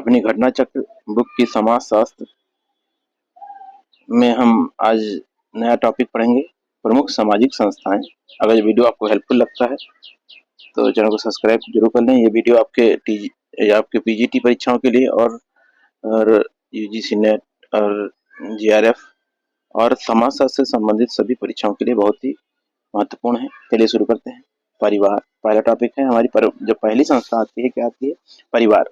अपनी घटना चक्र बुक की समाज शास्त्र में हम आज नया टॉपिक पढ़ेंगे, प्रमुख सामाजिक संस्थाएं। अगर ये वीडियो आपको हेल्पफुल लगता है तो चैनल को सब्सक्राइब जरूर कर लें। ये वीडियो आपके पीजीटी परीक्षाओं के लिए और यूजीसी नेट और जीआरएफ और समाज शास्त्र से संबंधित सभी परीक्षाओं के लिए बहुत ही महत्वपूर्ण है। चलिए शुरू करते हैं। परिवार पहला टॉपिक है। हमारी जो पहली संस्था आती है, क्या आती है? परिवार।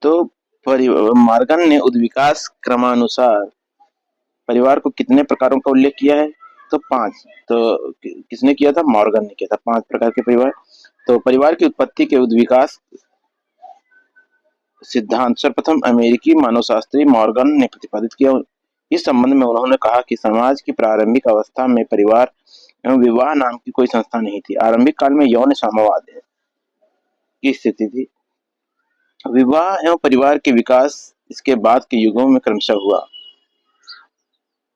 तो मॉर्गन ने उद्विकास क्रमानुसार परिवार को कितने प्रकारों का उल्लेख किया है? तो 5। तो किसने किया था? मॉर्गन ने किया था। 5 प्रकार के परिवार। तो परिवार की उत्पत्ति के उद्विकास सिद्धांत सर्वप्रथम अमेरिकी मानवशास्त्री मॉर्गन ने प्रतिपादित किया। इस संबंध में उन्होंने कहा कि समाज की प्रारंभिक अवस्था में परिवार एवं विवाह नाम की कोई संस्था नहीं थी। आरंभिक काल में यौन साम्यवाद की स्थिति थी। विवाह एवं परिवार के विकास इसके बाद के युगों में क्रमशः हुआ।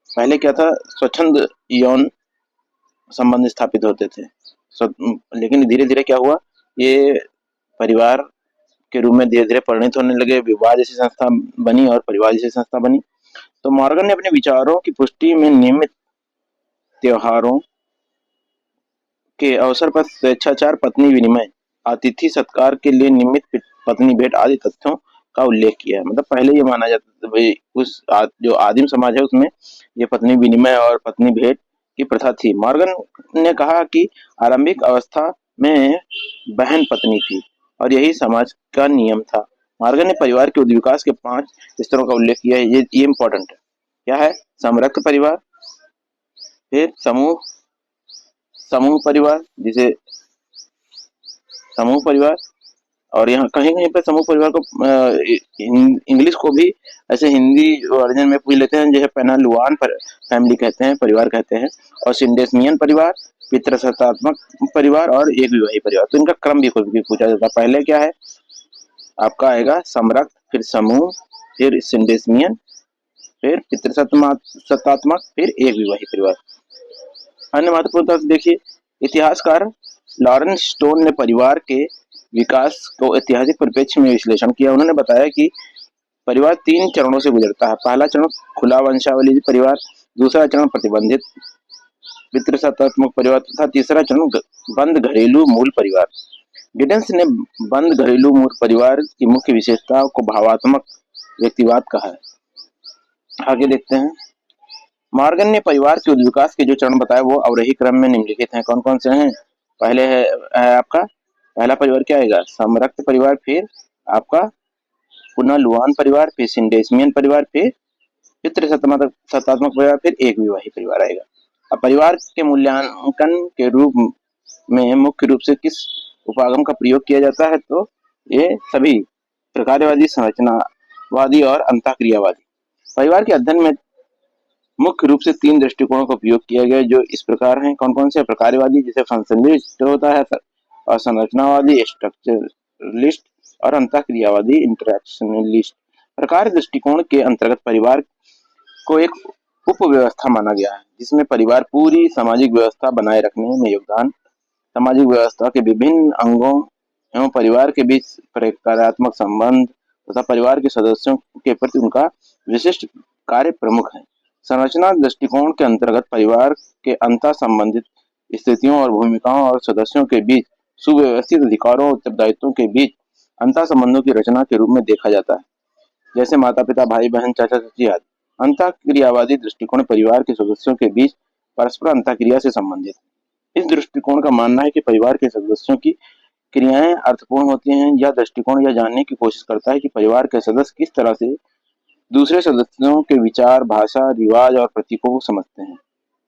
पहले क्या था? स्वच्छंद यौन संबंध स्थापित होते थे, लेकिन धीरे धीरे क्या हुआ, ये परिवार के रूप में धीरे धीरे परिणित होने लगे। विवाह जैसी संस्था बनी और परिवार जैसी संस्था बनी। तो मॉर्गन ने अपने विचारों की पुष्टि में नियमित त्योहारों के अवसर पर स्वेच्छाचार, पत्नी विनिमय, अतिथि सत्कार के लिए निमित्त पत्नी भेंट आदि तथ्यों का उल्लेख किया है। मतलब पहले ये माना जाता था भाई जो आदिम समाज है उसमें ये पत्नी विनिमय और पत्नी भेंट की प्रथा थी। मॉर्गन ने कहा कि आरंभिक अवस्था में बहन पत्नी थी और यही समाज का नियम था। मॉर्गन ने परिवार के उद्विकास के 5 स्तरों का उल्लेख किया है। ये इम्पोर्टेंट है। क्या है? समरक्त परिवार, फिर समूह परिवार, जिसे समूह परिवार, और यहाँ कहीं कहीं पर समूह परिवार को इंग्लिश को भी ऐसे हिंदी वर्जन में पूछ लेते हैं, जैसे पेनालुआन फैमिली कहते हैं, परिवार कहते हैं, और सिंडेस्मियन परिवार, पितृसत्तात्मक परिवार और एक विवाही परिवार। तो इनका क्रम भी कुछ भी पूछा जाता है। पहले क्या है आपका? आएगा समरक्त, फिर समूह, फिर सिंडेस्मियन, फिर पितृसत्तात्मक, फिर एक विवाही परिवार। अन्य महत्वपूर्ण तथ्य देखिए, इतिहासकार लॉरेंस स्टोन ने परिवार के विकास को ऐतिहासिक परिप्रेक्ष्य में विश्लेषण किया। उन्होंने बताया कि परिवार 3 चरणों से गुजरता है। पहला चरण खुला वंशावली परिवार, दूसरा चरण प्रतिबंधित पितृसत्तात्मक परिवार तथा तीसरा चरण बंद घरेलू मूल परिवार। गिडेंस ने बंद घरेलू मूल परिवार की मुख्य विशेषताओं को भावात्मक व्यक्तिवाद कहा है। आगे देखते हैं। मॉर्गन ने परिवार के विकास के जो चरण बताए वो अवरोही क्रम में निम्नलिखित हैं। कौन कौन से हैं? पहले है आपका पहला परिवार क्या आएगा? समरक्त परिवार, फिर आपका पुनर्लुआन परिवार, फिर सिंडेस्मियन परिवार, फिर पितृसत्तात्मक परिवार, फिर एक विवाही परिवार आएगा। अब परिवार के मूल्यांकन के रूप में मुख्य रूप से किस उपागम का प्रयोग किया जाता है? तो ये सभी प्रकारवादी, संरचनावादी और अंतःक्रियावादी। परिवार के अध्ययन में मुख्य रूप से 3 दृष्टिकोणों का उपयोग किया गया, जो इस प्रकार हैं। कौन कौन से? प्रकारवादी, जिसे फंक्शनलिस्ट होता है, और संरचनावादी, स्ट्रक्चरलिस्ट, और अंतःक्रियावादी, इंटरैक्शनलिस्ट। प्रकार दृष्टिकोण के अंतर्गत परिवार को एक उपव्यवस्था माना गया है, जिसमें परिवार पूरी सामाजिक व्यवस्था बनाए रखने में योगदान, सामाजिक व्यवस्था के विभिन्न अंगों एवं परिवार के बीच प्रकारात्मक संबंध तथा परिवार के सदस्यों के प्रति उनका विशिष्ट कार्य प्रमुख है। संरचना दृष्टिकोण के अंतर्गत परिवार के अंतर संबंधित स्थितियों और भूमिकाओं और सदस्यों के बीच सुव्यवस्थित अधिकारों और उत्तरदायित्वों के बीच अंतर संबंधों की रचना के रूप में देखा जाता है, जैसे माता पिता, भाई बहन, चाचा चाची आदि। अंतःक्रियावादी दृष्टिकोण परिवार के सदस्यों के बीच परस्पर अंतःक्रिया से संबंधित। इस दृष्टिकोण का मानना है कि परिवार के सदस्यों की क्रियाएं अर्थपूर्ण होती हैं। यह दृष्टिकोण यह जानने की कोशिश करता है कि परिवार के सदस्य किस तरह से दूसरे सदस्यों के विचार, भाषा, रिवाज और प्रतीकों को समझते हैं,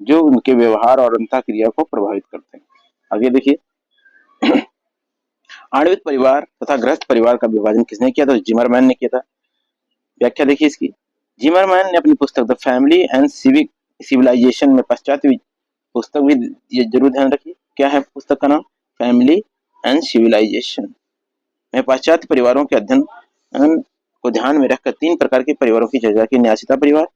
जो उनके व्यवहार और अंतःक्रिया को प्रभावित करते हैं। आगे देखिए। आणविक परिवार तथा गृहस्थ परिवार का विभाजन किसने किया? तो जिमरमैन ने किया था। व्याख्या देखिए इसकी। जिमरमैन ने अपनी पुस्तक the family and civic civilization में पाश्चात्य पुस्तक भी, ये जरूर ध्यान रखिए, क्या है पुस्तक का नाम? फैमिली एंड सिविलाइजेशन में पाश्चात्य परिवारों के अध्ययन को ध्यान में रखकर 3 प्रकार के परिवारों की चर्चा की। न्यासिता परिवार,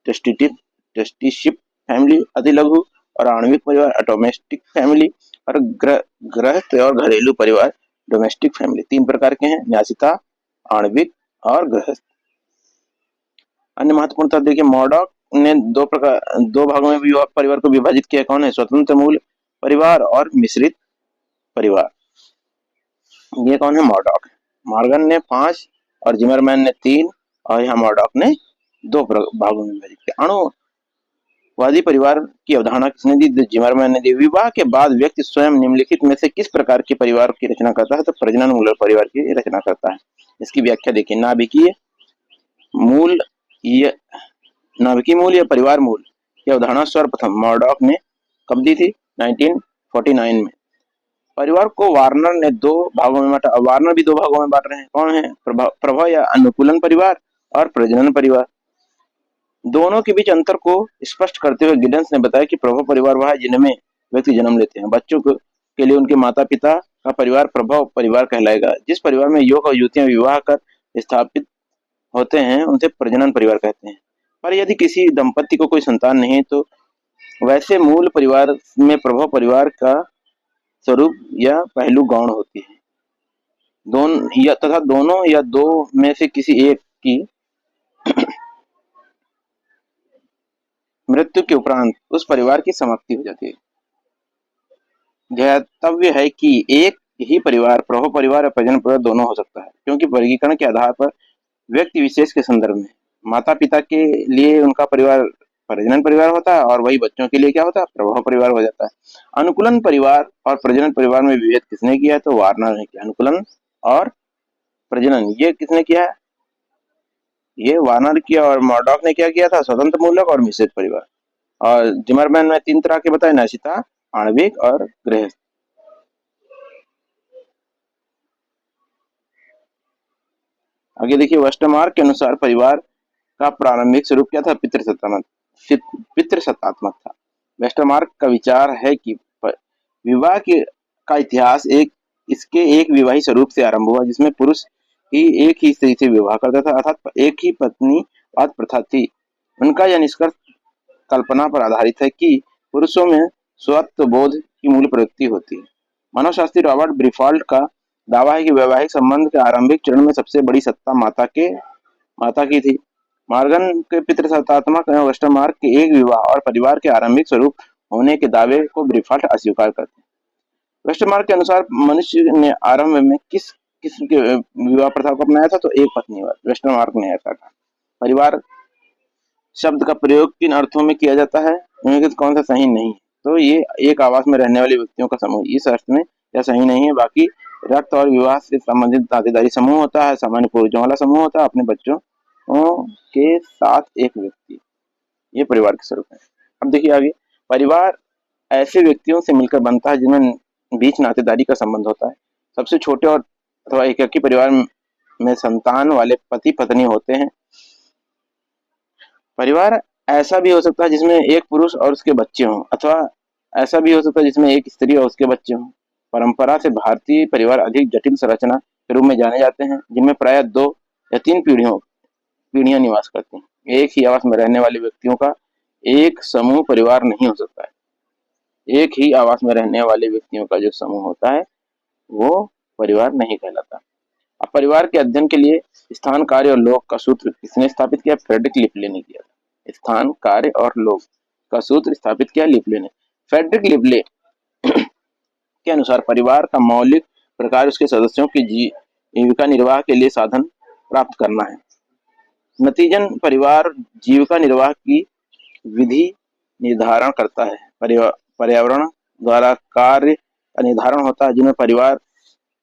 ट्रस्टीशिप फैमिली, अधिलघु और आणविक परिवार, डोमेस्टिक फैमिली, और गृहस्थ और घरेलू परिवार, डोमेस्टिक फैमिली। 3 प्रकार के हैं, न्यासिता, आणविक और गृहस्थ। अन्य महत्वपूर्ण तथ्य देखिए, मॉडॉक ने दो भागों में परिवार को विभाजित किया। कौन है? स्वतंत्र मूल परिवार और मिश्रित परिवार। ये कौन है? मॉडॉक। मॉर्गन ने 5 और जिमरमैन ने 3 और यहाँ मॉडॉक ने 2 भागों में विभाजित किया। अणुवादी परिवार की अवधारणा किसने दी? जिमरमैन ने दी। विवाह के बाद व्यक्ति स्वयं निम्नलिखित में से किस प्रकार के परिवार की रचना करता है? तो प्रजनन मूलक परिवार की रचना करता है। इसकी व्याख्या देखिए, मूल या नाभिकीय मूल या परिवार मूल की अवधारणा सर्वप्रथम मॉडॉक ने कब दी थी? 1949 में। परिवार को वार्नर ने 2 भागों में बांटा। अब वार्नर भी 2 भागों में बांट रहे हैं। कौन है? प्रभव या अनुकूलन परिवार और प्रजनन परिवार। दोनों के बीच अंतर को स्पष्ट करते हुए गिडन्स ने बताया कि प्रभव परिवार वह है जिनमें व्यक्ति जन्म लेते हैं। बच्चों के लिए उनके माता पिता का परिवार प्रभव परिवार कहलाएगा। जिस परिवार में युवक और युवतियां विवाह कर स्थापित होते हैं उनसे प्रजनन परिवार कहते हैं। पर यदि किसी दंपति को कोई संतान नहीं तो वैसे मूल परिवार में प्रभव परिवार का स्वरूप या पहलू गौण होती है। दोनों या 2 में से किसी एक की मृत्यु के उपरांत उस परिवार की समाप्ति हो जाती है। ध्यातव्य है कि एक ही परिवार प्रभव परिवार और प्रजनन परिवार दोनों हो सकता है, क्योंकि वर्गीकरण के आधार पर व्यक्ति विशेष के संदर्भ में माता पिता के लिए उनका परिवार प्रजनन परिवार होता है और वही बच्चों के लिए क्या होता है? प्रभव परिवार हो जाता है। अनुकूलन परिवार और प्रजनन परिवार में विभेद किसने किया? तो वार्नर ने किया। अनुकूलन और प्रजनन ये किसने किया है? ये वार्नर किया। और मॉडॉक ने क्या किया था? स्वतंत्र मूलक और मिश्रित परिवार। और जिमरमैन ने 3 तरह के बताए, नैशिता, आणविक और गृहस्थ। आगे देखिए, वेस्टरमार्क के अनुसार परिवार का प्रारंभिक स्वरूप क्या था? पितृसत्तात्मक था। वेस्टरमार्क का विचार है कि विवाह का इतिहास इसके एक विवाही स्वरूप से आरंभ हुआ, जिसमें पुरुष ही एक ही स्त्री से विवाह करता था, अर्थात एक ही पत्नीवाद प्रथा थी। उनका यह निष्कर्ष कल्पना पर आधारित है कि पुरुषों में स्वत्व बोध की मूल प्रवृत्ति होती है। मानवशास्त्री रॉबर्ट ब्रीफाल्ट का दावा है कि वैवाहिक संबंध के आरंभिक चरण में सबसे बड़ी सत्ता माता की थी। मॉर्गन के पितृसत्तात्मक एवं वेस्टरमार्क के एक विवाह और परिवार के आरंभिक स्वरूप होने के दावे को ब्रीफाल्ट अस्वीकार करते हैं। वेस्टरमार्क के अनुसार मनुष्य ने आरंभ में किस किस्म के विवाह प्रथा को अपनाया था? तो एक पत्नीवाद। वेस्टरमार्क ने ऐसा कहा। परिवार शब्द का प्रयोग किन अर्थों में किया जाता है? इनमें से कौन सा सही नहीं है? तो ये एक आवास में रहने वाले व्यक्तियों का समूह, इस अर्थ में यह सही नहीं है। बाकी रक्त और विवाह से संबंधित नातेदारी समूह होता है, सामान्य पूर्वजों वाला समूह होता है, अपने बच्चों के साथ एक व्यक्ति, ये परिवार के स्वरूप है। अब देखिए आगे, परिवार ऐसे व्यक्तियों से मिलकर बनता है जिनमें बीच नातेदारी का संबंध होता है। सबसे छोटे और अथवा एकाकी परिवार में संतान वाले पति पत्नी होते हैं। परिवार ऐसा भी हो सकता है जिसमें एक पुरुष और उसके बच्चे हों, अथवा ऐसा भी हो सकता है जिसमें एक स्त्री और उसके बच्चे हों। परंपरा से भारतीय परिवार अधिक जटिल संरचना के रूप में जाने जाते हैं, जिनमें प्रायः 2 या 3 पीढ़ियां निवास करती हैं। एक ही आवास में रहने वाले व्यक्तियों का एक समूह परिवार नहीं हो सकता है। एक ही आवास में रहने वाले व्यक्तियों का जो समूह होता है वो परिवार नहीं कहलाता। अब परिवार के अध्ययन के लिए स्थान, कार्य और लोक का सूत्र किसने स्थापित किया? फ्रेडरिक लिपले ने किया। स्थान, कार्य और लोक का सूत्र स्थापित किया लिपले ने। फ्रेडरिक लिपले के अनुसार परिवार का मौलिक प्रकार उसके सदस्यों की जीविका निर्वाह के लिए साधन प्राप्त करना है। नतीजन परिवार जीविका निर्वाह की विधि निर्धारण करता है। पर्यावरण द्वारा कार्य का निर्धारण होता है, जिनमें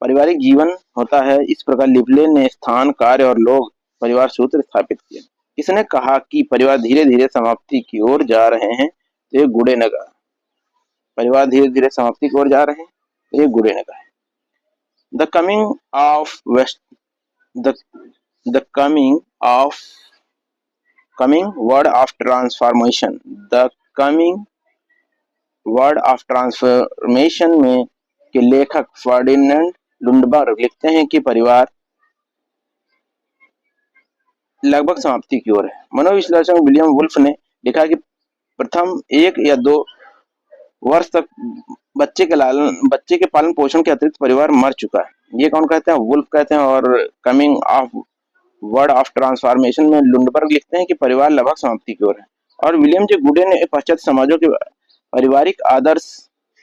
पारिवारिक जीवन होता है। इस प्रकार लिपले ने स्थान, कार्य और लोक परिवार सूत्र स्थापित किया। किसने कहा कि परिवार धीरे धीरे समाप्ति की ओर जा रहे हैं? तो ये गुडे ने कहा। परिवार धीरे धीरे समाप्ति की ओर जा रहे हैं, तो ये गुडे ने कहा। The coming of west the coming word of transformation. The coming word of transformation में के लेखक फर्डिनेंड लुंडबर्ग लिखते हैं कि परिवार लगभग समाप्ति की ओर है। मनोविश्लेषक विलियम वुल्फ ने लिखा कि प्रथम 1 या 2 वर्ष तक बच्चे के पालन पोषण के अतिरिक्त परिवार मर चुका है। ये कौन कहते हैं? वुल्फ कहते हैं। और coming of word of transformation में लुंडबर्ग लिखते हैं कि परिवार लगभग समाप्ति की ओर है, और विलियम जे गुडे ने पाश्चात्य समाजों के पारिवारिक आदर्श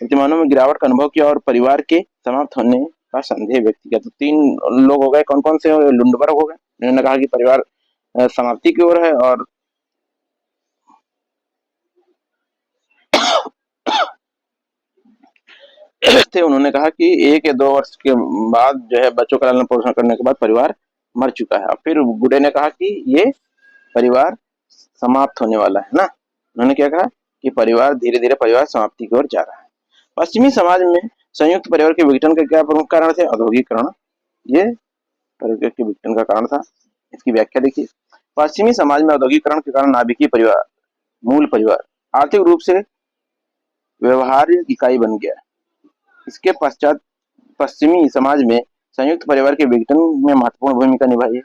प्रतिमानों में गिरावट का अनुभव किया और परिवार के समाप्त होने का संदेह व्यक्त किया। तो 3 लोग हो गए, कौन-कौन से? लुंडबर्ग हो गए, उन्होंने कहा कि परिवार समाप्ति की ओर है, और थे उन्होंने कहा कि 1 या 2 वर्ष के बाद जो है बच्चों का लालन पोषण करने के बाद परिवार मर चुका है। और फिर गुडे ने कहा कि ये परिवार समाप्त होने वाला है ना। उन्होंने क्या कहा कि परिवार धीरे-धीरे परिवार समाप्ति की ओर जा रहा है। पश्चिमी समाज में संयुक्त परिवार के विघटन का क्या प्रमुख कारण थे? औद्योगिकरण, ये परिवार के विघटन का कारण था। इसकी व्याख्या देखिए। पश्चिमी समाज में औद्योगिकरण के कारण नाभिकीय परिवार, मूल परिवार आर्थिक रूप से व्यवहार्य इकाई बन गया। इसके पश्चात पश्चिमी समाज में संयुक्त परिवार के विघटन में महत्वपूर्ण भूमिका निभाई है।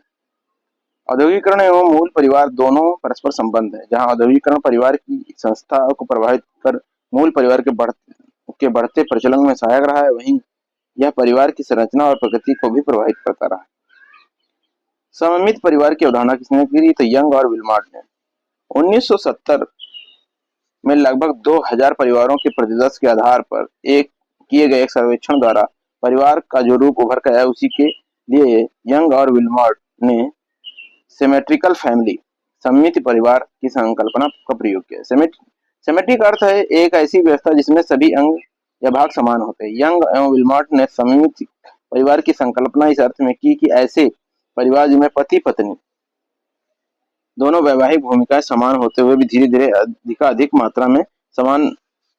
औद्योगिकरण एवं मूल परिवार दोनों परस्पर संबंध है। जहां औद्योगिकरण परिवार की संस्था को प्रभावित कर मूल परिवार के बढ़ते प्रचलन में सहायक रहा है, वहीं यह परिवार की संरचना और प्रकृति को भी प्रभावित करता रहा है। सममित परिवार की अवधारणा किसने की? तो यंग और विल्मॉट ने। 1970 में लगभग 2000 परिवारों के प्रतिशत के आधार पर किए गए एक सर्वेक्षण द्वारा परिवार का जो रूप उभर कर आया, उसी के लिए यंग और विल्मॉट ने सिमेट्रिकल फैमिली, सममित परिवार की संकल्पना का प्रयोग किया। सिमेट्रिक अर्थ है एक ऐसी व्यवस्था जिसमें सभी अंग या भाग समान होते हैं। यंग एवं विल्मॉट ने सममित परिवार की संकल्पना इस अर्थ में की कि ऐसे परिवार जिनमें पति पत्नी दोनों वैवाहिक भूमिकाएं समान होते हुए भी धीरे धीरे अधिक मात्रा में समान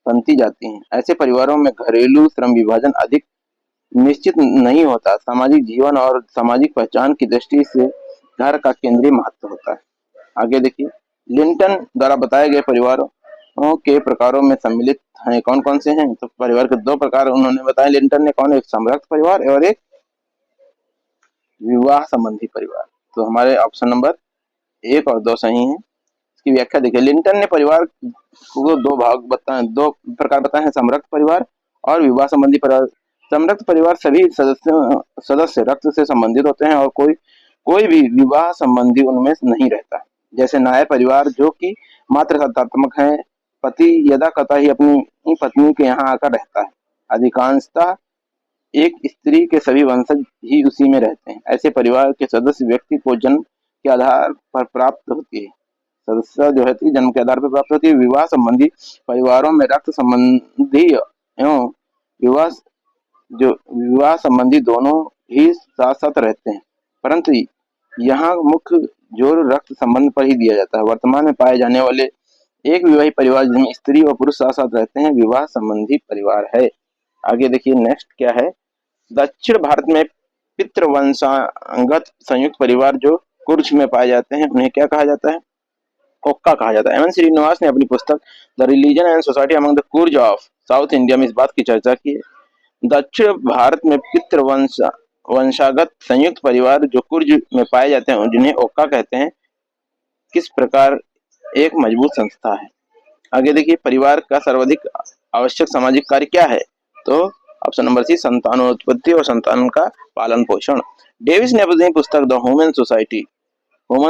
बनती जाती हैं। ऐसे परिवारों में घरेलू श्रम विभाजन अधिक निश्चित नहीं होता। सामाजिक जीवन और सामाजिक पहचान की दृष्टि से घर का केंद्रीय महत्व होता है। आगे देखिए, लिंटन द्वारा बताए गए परिवारों के प्रकारों में सम्मिलित हैं, कौन कौन से हैं? तो परिवार के 2 प्रकार उन्होंने बताए लिंटन ने, कौन? एक समरक्त परिवार और एक विवाह संबंधी परिवार। तो हमारे ऑप्शन नंबर 1 और 2 सही हैं। इसकी व्याख्या देखिए। लिंटन ने परिवार को 2 प्रकार बताए हैं, समरक्त परिवार और विवाह संबंधी परिवार। समरक्त परिवार सभी सदस्य रक्त से संबंधित होते हैं और कोई भी विवाह संबंधी उनमें नहीं रहता। जैसे न्याय परिवार जो कि मात्र सत्तात्मक है, पति यदा कतई ही अपनी पत्नी के यहाँ आकर रहता है। अधिकांशतः एक स्त्री के सभी वंशज ही उसी में रहते हैं। ऐसे परिवार के सदस्य व्यक्ति को जन्म के आधार पर प्राप्त होती है। सदस्य जो है जन्म के आधार पर प्राप्त होती है। विवाह संबंधी परिवारों में रक्त संबंधी एवं विवाह संबंधी दोनों ही साथ साथ रहते हैं, परंतु यहाँ मुख्य जोर रक्त संबंध पर ही दिया जाता है। वर्तमान में पाए जाने वाले एक विवाही परिवार जिसमें स्त्री और पुरुष साथ साथ रहते हैं विवाह संबंधी परिवार है। आगे देखिए, नेक्स्ट क्या है? दक्षिण भारत में पितृवंशागत संयुक्त परिवार जो कुर्च में पाए जाते हैं उन्हें क्या कहा जाता है? ओक्का कहा जाता है। एम एन श्रीनिवास ने अपनी पुस्तक the religion and society among the कुर्ज of south India में इस बात की चर्चा की है। दक्षिण भारत में पितृवंशागत संयुक्त परिवार जो कुर्ज में पाए जाते हैं जिन्हें ओक्का कहते हैं, किस प्रकार एक मजबूत संस्था है। आगे देखिए, परिवार का सर्वाधिक आवश्यक सामाजिक कार्य क्या है? तो ऑप्शन नंबर सी, संतानोत्पत्ति और संतान का पालन पोषण। डेविस ने अपनी पुस्तक द ह्यूमन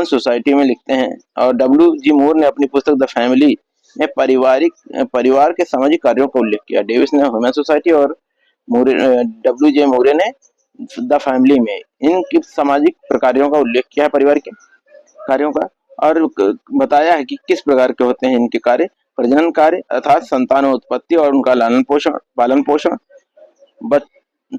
सोसाइटी में लिखते हैं, और डब्ल्यू जी मूर ने अपनी पुस्तक द फैमिली में परिवार के सामाजिक कार्यों का उल्लेख किया। डेविस ने ह्यूमन सोसाइटी और डब्ल्यू जे मूरे ने द फैमिली में इन सामाजिक कार्यों का उल्लेख किया है, परिवार के कार्यों का, और बताया है कि किस प्रकार के होते हैं इनके कार्य। प्रजनन कार्य अर्थात संतानोत्पत्ति और उनका पालन पोषण,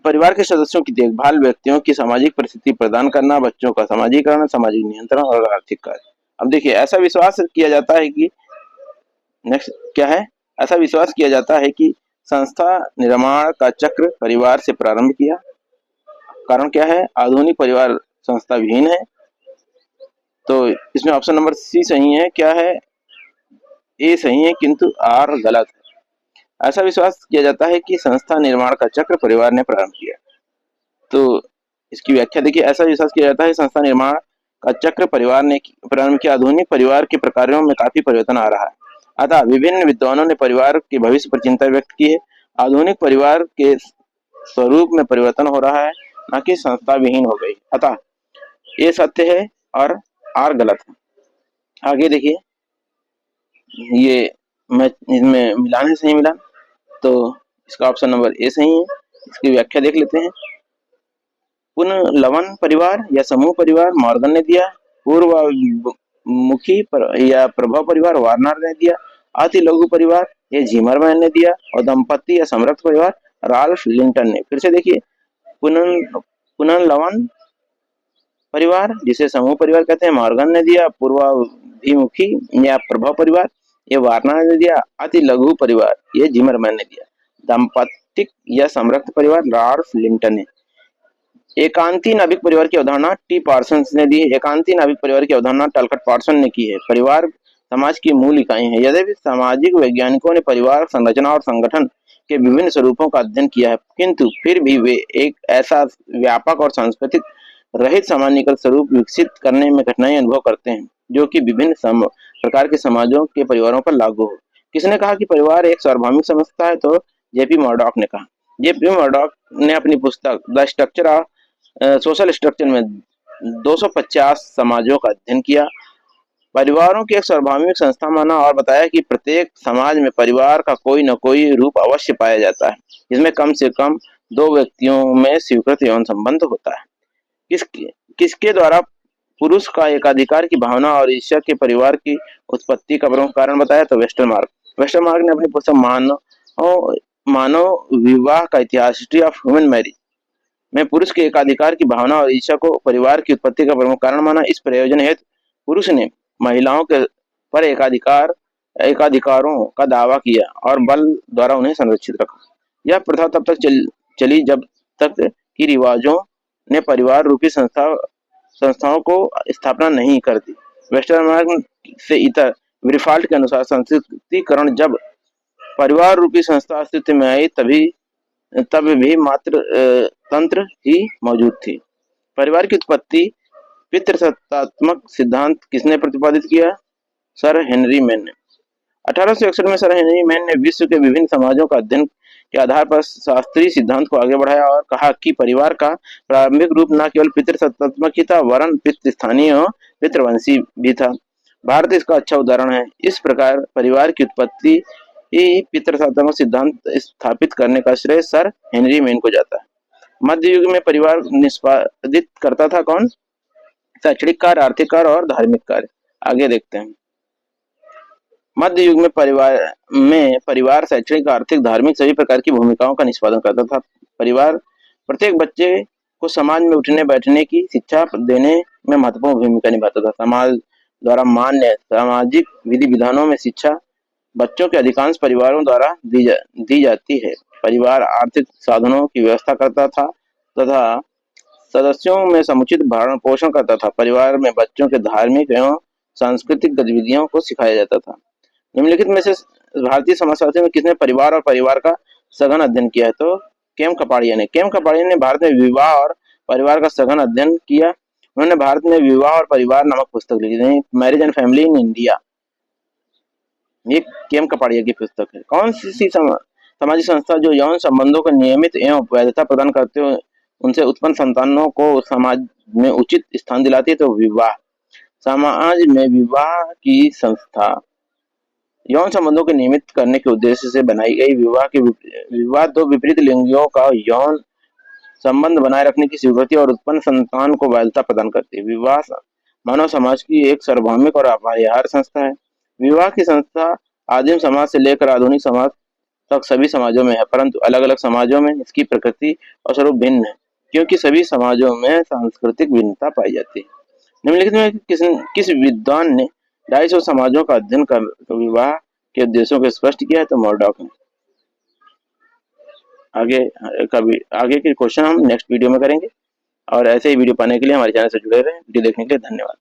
परिवार के सदस्यों की देखभाल, व्यक्तियों की सामाजिक परिस्थिति प्रदान करना, बच्चों का सामाजिकरण, सामाजिक नियंत्रण और आर्थिक कार्य। अब देखिए, ऐसा विश्वास किया जाता है कि नेक्स्ट क्या है? ऐसा विश्वास किया जाता है कि संस्था निर्माण का चक्र परिवार से प्रारंभ किया। कारण क्या है? आधुनिक परिवार संस्था विहीन है। तो इसमें ऑप्शन नंबर सी सही है। क्या है? ए सही है, किंतु आर गलत है। ऐसा विश्वास किया जाता है कि संस्था निर्माण का चक्र परिवार ने प्रारंभ किया। तो इसकी व्याख्या देखिए। ऐसा विश्वास किया जाता है संस्था निर्माण का चक्र परिवार ने प्रारंभ किया। आधुनिक परिवार के प्रकारों में काफी परिवर्तन आ रहा है, अतः विभिन्न विद्वानों ने परिवार के भविष्य पर चिंता व्यक्त की है। आधुनिक परिवार के स्वरूप में परिवर्तन हो रहा है, न कि संस्था विहीन हो गई। अतः ए सत्य है और आर गलत है। आगे देखिए, ये मैं इसमें मिलान है, सही मिलान, तो इसका ऑप्शन नंबर ए सही है। इसकी व्याख्या देख लेते हैं। पुनर्लवन परिवार या समूह परिवार मॉर्गन ने दिया। पूर्वमुखी या प्रभाव परिवार वार्नर ने दिया। अति लघु परिवार ये झिमरमैन ने दिया। और दंपति या समृद्ध परिवार राल्फ लिंटन ने। फिर से देखिए, पुनर्लवन परिवार जिसे समूह परिवार कहते हैं मॉर्गन ने दिया। पूर्वाभिमुखी या प्रभाव परिवार ये वार्नर ने दिया। अति लघु परिवार ये जिमरमैन ने दिया। दंपतिक या समृद्ध परिवार राल्फ लिंटन ने। एकांती नाभिक परिवार की अवधारणा टी पार्सन्स ने दी। एकांती नाभिक परिवार की अवधारणा टलकट पार्सन ने की है। परिवार समाज की मूल इकाई है। यद्यपि सामाजिक वैज्ञानिकों ने परिवार संरचना और संगठन के विभिन्न स्वरूपों का अध्ययन किया है, किंतु फिर भी वे एक ऐसा व्यापक और सांस्कृतिक रहित सामान्यीकृत स्वरूप विकसित करने में कठिनाई अनुभव करते हैं जो कि विभिन्न प्रकार के समाजों के परिवारों पर लागू हो। किसने कहा कि परिवार एक सार्वभौमिक समस्या है? तो जेपी मर्डॉक ने कहा। जेपी मर्डॉक ने अपनी पुस्तक the structure of social structure में 250 समाजों का अध्ययन किया, परिवारों की एक सार्वभौमिक संस्था माना और बताया कि प्रत्येक समाज में परिवार का कोई न कोई रूप अवश्य पाया जाता है जिसमें कम से कम दो व्यक्तियों में स्वीकृत यौन संबंध होता है। किसके द्वारा पुरुष का एकाधिकार की भावना और ईर्ष्या के परिवार की उत्पत्ति का प्रमुख कारण बताया? तो वेस्टरमार्क ने अपनी पुस्तक मानव विवाह का इतिहास हिस्ट्री ऑफ ह्यूमन मैरिज में पुरुष के एकाधिकार की भावना और ईर्ष्या को परिवार की उत्पत्ति का प्रमुख कारण माना। इस प्रयोजन हेतु पुरुष ने महिलाओं के पर एकाधिकारों का दावा किया और बल द्वारा उन्हें संरक्षित रखा। यह प्रथा तब तक चली जब तक कि रिवाजों ने परिवार रूपी संस्थाओं को स्थापना नहीं कर दी। वेस्टरमार्क से इतर विरफाल्ट के अनुसार संस्कृतिकरण जब परिवार रूपी संस्था अस्तित्व में आई तब भी मात्र तंत्र ही मौजूद थी। परिवार की उत्पत्ति पितृसत्तात्मक सिद्धांत किसने प्रतिपादित किया? सर हेनरी मैन ने। 1861 में सर हेनरी मैन ने विश्व के विभिन्न समाजों का अध्ययन के आधार पर शास्त्रीय सिद्धांत को आगे बढ़ाया और कहा कि परिवार का प्रारंभिक रूप न केवल पितृसत्तात्मक ही था वरन पितृस्थानीय और पितृवंशी भी था। भारत इसका अच्छा उदाहरण है। इस प्रकार परिवार की उत्पत्ति पितृसत्तात्मक सिद्धांत स्थापित करने का श्रेय सर हेनरी मैन को जाता है। मध्य युग में परिवार निष्पादित करता था कौन? शैक्षणिक कार्य, आर्थिक कार्य और धार्मिक कार्य। आगे देखते हैं। मध्य युग में परिवार शैक्षणिक, आर्थिक, धार्मिक सभी प्रकार की भूमिकाओं का निष्पादन करता था। परिवार प्रत्येक बच्चे को समाज में उठने बैठने की शिक्षा देने में महत्वपूर्ण भूमिका निभाता था। समाज द्वारा मान्य सामाजिक विधि विधानों में शिक्षा बच्चों के अधिकांश परिवारों द्वारा दी जाती है। परिवार आर्थिक साधनों की व्यवस्था करता था तथा सदस्यों में समुचित भरण पोषण करता था। परिवार में बच्चों के धार्मिक एवं सांस्कृतिक गतिविधियों को सिखाया जाता था। निम्नलिखित में से भारतीय समाजशास्त्री में किसने परिवार और परिवार का सघन अध्ययन किया है? तो केम कपाड़िया ने। केम कपाड़िया ने भारत में विवाह और परिवार का सघन अध्ययन किया। उन्होंने भारत में विवाह और परिवार नामक पुस्तक लिखी थी, marriage and family in India. ये केम कपाड़िया की पुस्तक है। कौन सी सामाजिक संस्था जो यौन संबंधों को नियमित एवं वैधता प्रदान करते हुए उनसे उत्पन्न संतानों को समाज में उचित स्थान दिलाती है? तो विवाह। समाज में विवाह की संस्था यौन संबंधों को नियमित करने के उद्देश्य से बनाई गई। विवाह दो विपरीत लिंगियों का यौन संबंध बनाए रखने की स्वीकृति और उत्पन्न संतान को वैधता प्रदान करती है। विवाह मानव समाज की एक सार्वभौमिक और अपरिहार्य संस्था है। विवाह की संस्था आदिम समाज से लेकर आधुनिक समाज तक सभी समाजों में है, परंतु अलग अलग समाजों में इसकी प्रकृति और स्वरूप भिन्न है क्योंकि सभी समाजों में सांस्कृतिक भिन्नता पाई जाती है। निम्नलिखित में किस विद्वान ने 250 समाजों का अध्ययन कर विवाह के उद्देश्यों को स्पष्ट किया है? तो मर्डॉक ने। आगे के क्वेश्चन हम नेक्स्ट वीडियो में करेंगे और ऐसे ही वीडियो पाने के लिए हमारे चैनल से जुड़े रहें। वीडियो देखने के लिए धन्यवाद।